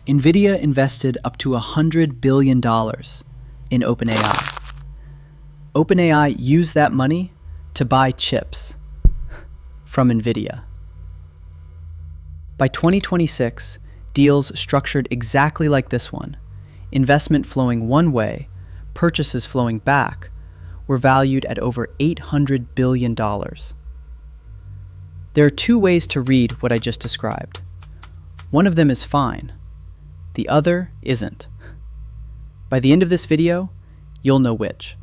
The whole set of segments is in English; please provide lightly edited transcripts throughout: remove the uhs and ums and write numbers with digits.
Nvidia invested up to $100 billion in OpenAI. OpenAI used that money to buy chips from Nvidia. By 2026, deals structured exactly like this one, investment flowing one way, purchases flowing back, were valued at over $800 billion. There are two ways to read what I just described. One of them is fine. The other isn't. By the end of this video, you'll know which.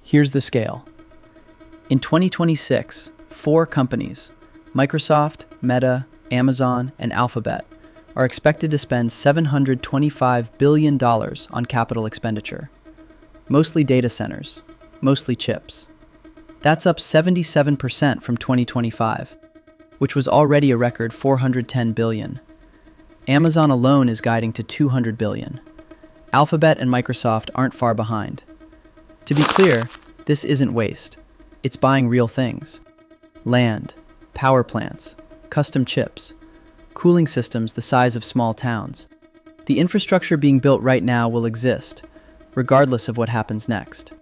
Here's the scale. In 2026, 4 companies, Microsoft, Meta, Amazon, and Alphabet, are expected to spend $725 billion on capital expenditure, mostly data centers, mostly chips. That's up 77% from 2025, which was already a record $410 billion. Amazon alone is guiding to $200 billion. Alphabet and Microsoft aren't far behind. To be clear, this isn't waste. It's buying real things. Land, power plants, custom chips, cooling systems the size of small towns. The infrastructure being built right now will exist, regardless of what happens next.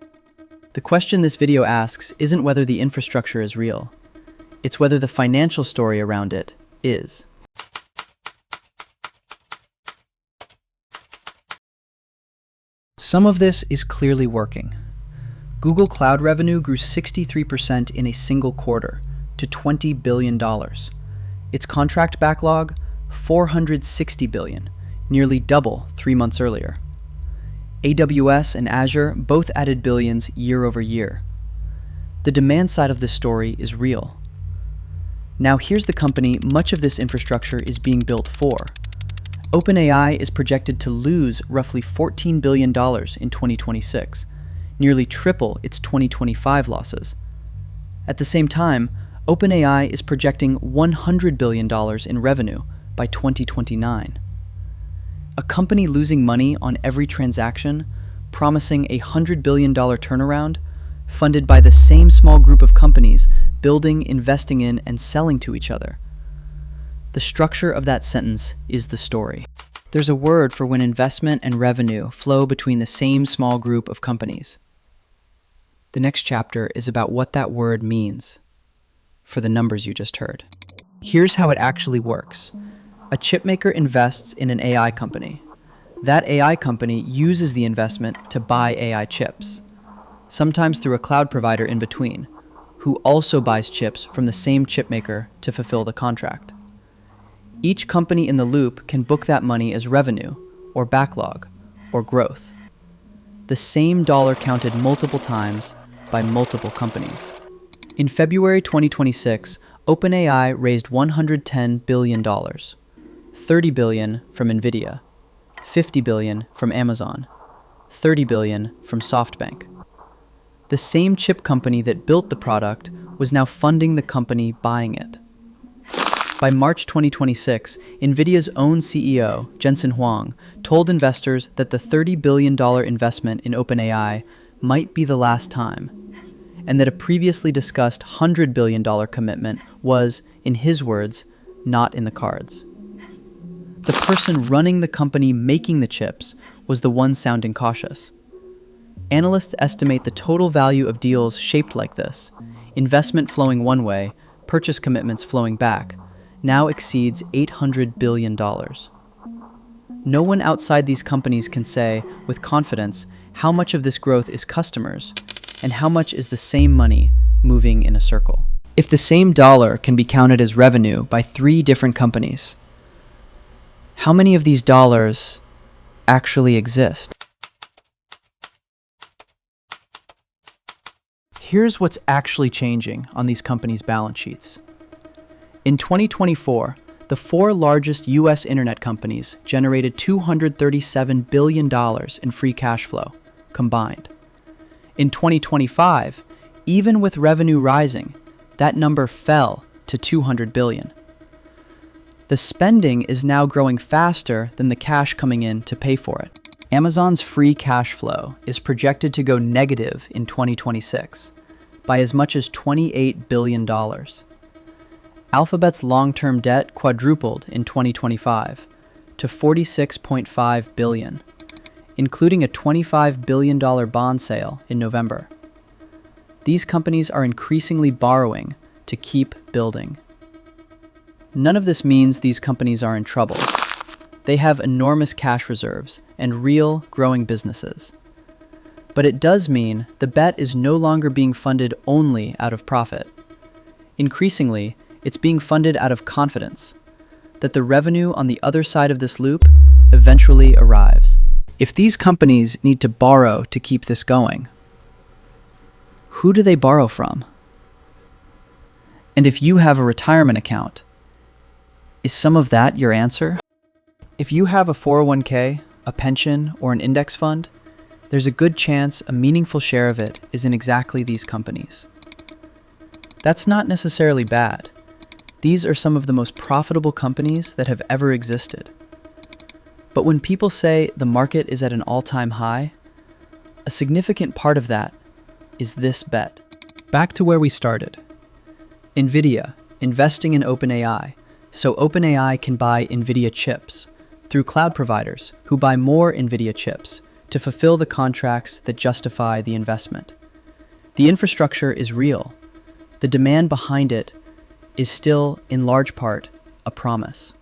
The question this video asks isn't whether the infrastructure is real. It's whether the financial story around it is. Some of this is clearly working. Google Cloud revenue grew 63% in a single quarter to $20 billion. Its contract backlog, $460 billion, nearly double 3 months earlier. AWS and Azure both added billions year over year. The demand side of this story is real. Now here's the company much of this infrastructure is being built for. OpenAI is projected to lose roughly $14 billion in 2026, nearly triple its 2025 losses. At the same time, OpenAI is projecting $100 billion in revenue by 2029. A company losing money on every transaction, promising a $100 billion turnaround, funded by the same small group of companies building, investing in, and selling to each other. The structure of that sentence is the story. There's a word for when investment and revenue flow between the same small group of companies. The next chapter is about what that word means for the numbers you just heard. Here's how it actually works. A chipmaker invests in an AI company. That AI company uses the investment to buy AI chips, sometimes through a cloud provider in between, who also buys chips from the same chipmaker to fulfill the contract. Each company in the loop can book that money as revenue, or backlog, or growth. The same dollar counted multiple times by multiple companies. In February 2026, OpenAI raised $110 billion, $30 billion from Nvidia, $50 billion from Amazon, $30 billion from SoftBank. The same chip company that built the product was now funding the company buying it. By March 2026, Nvidia's own CEO, Jensen Huang, told investors that the $30 billion investment in OpenAI might be the last time, and that a previously discussed $100 billion commitment was, in his words, not in the cards. The person running the company making the chips was the one sounding cautious. Analysts estimate the total value of deals shaped like this, investment flowing one way, purchase commitments flowing back, now exceeds $800 billion. No one outside these companies can say, with confidence, how much of this growth is customers, and how much is the same money moving in a circle. If the same dollar can be counted as revenue by 3 different companies, how many of these dollars actually exist? Here's what's actually changing on these companies' balance sheets. In 2024, the 4 largest U.S. internet companies generated $237 billion in free cash flow, combined. In 2025, even with revenue rising, that number fell to $200 billion. The spending is now growing faster than the cash coming in to pay for it. Amazon's free cash flow is projected to go negative in 2026, by as much as $28 billion. Alphabet's long-term debt quadrupled in 2025 to $46.5 billion, including a $25 billion bond sale in November. These companies are increasingly borrowing to keep building. None of this means these companies are in trouble. They have enormous cash reserves and real, growing businesses. But it does mean the bet is no longer being funded only out of profit. Increasingly, it's being funded out of confidence that the revenue on the other side of this loop eventually arrives. If these companies need to borrow to keep this going, who do they borrow from? And if you have a retirement account, is some of that your answer? If you have a 401k, a pension, or an index fund, there's a good chance a meaningful share of it is in exactly these companies. That's not necessarily bad. These are some of the most profitable companies that have ever existed. But when people say the market is at an all-time high, a significant part of that is this bet. Back to where we started. Nvidia investing in OpenAI, so OpenAI can buy Nvidia chips through cloud providers who buy more Nvidia chips to fulfill the contracts that justify the investment. The infrastructure is real. The demand behind it is still, in large part, a promise.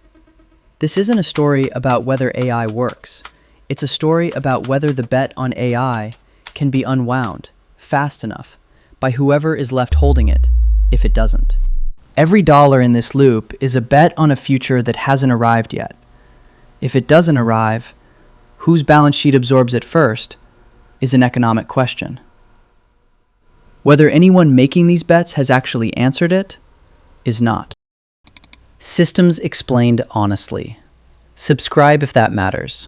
This isn't a story about whether AI works. It's a story about whether the bet on AI can be unwound fast enough by whoever is left holding it if it doesn't. Every dollar in this loop is a bet on a future that hasn't arrived yet. If it doesn't arrive, whose balance sheet absorbs it first is an economic question. Whether anyone making these bets has actually answered it is not. Systems explained honestly. Subscribe if that matters.